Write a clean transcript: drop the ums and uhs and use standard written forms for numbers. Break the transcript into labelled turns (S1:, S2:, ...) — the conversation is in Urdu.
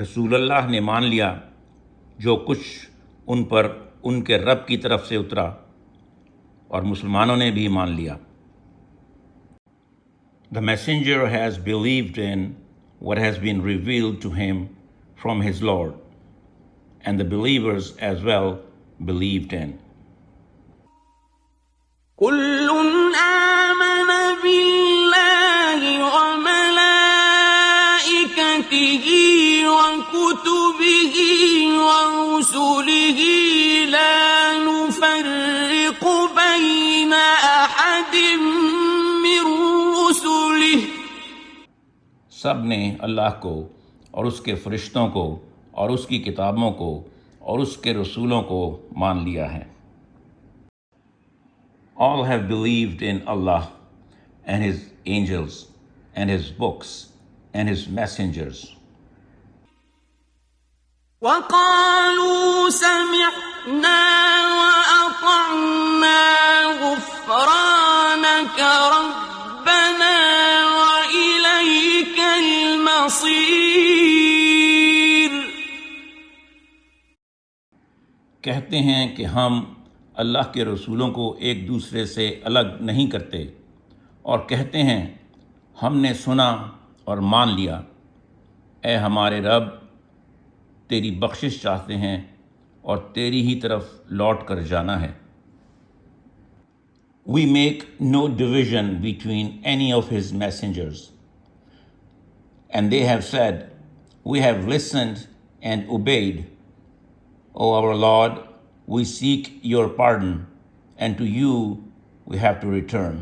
S1: رسول اللہ نے مان لیا جو کچھ ان پر ان کے رب کی طرف سے اترا، اور مسلمانوں نے بھی مان لیا۔ The messenger has believed in what has been revealed to him from his Lord, and the believers as well believed in.
S2: كل آمن بالله وملائكته وكتبه ورسله لا نفرق بين أحد من رسله۔
S1: سب نے اللہ کو اور اس کے فرشتوں کو اور اس کی کتابوں کو اور اس کے رسولوں کو مان لیا ہے۔ All have believed in Allah and His angels and His books and His messengers.
S2: وقالوا سمعنا وأطعنا غفرانك ربنا وإليك المصير۔
S1: کہتے ہیں کہ ہم اللہ کے رسولوں کو ایک دوسرے سے الگ نہیں کرتے، اور کہتے ہیں ہم نے سنا اور مان لیا، اے ہمارے رب تیری بخشش چاہتے ہیں اور تیری ہی طرف لوٹ کر جانا ہے۔ We make no division between any of his messengers, and they have said, we have listened and obeyed. O our Lord, we seek your pardon, and to you we have to return.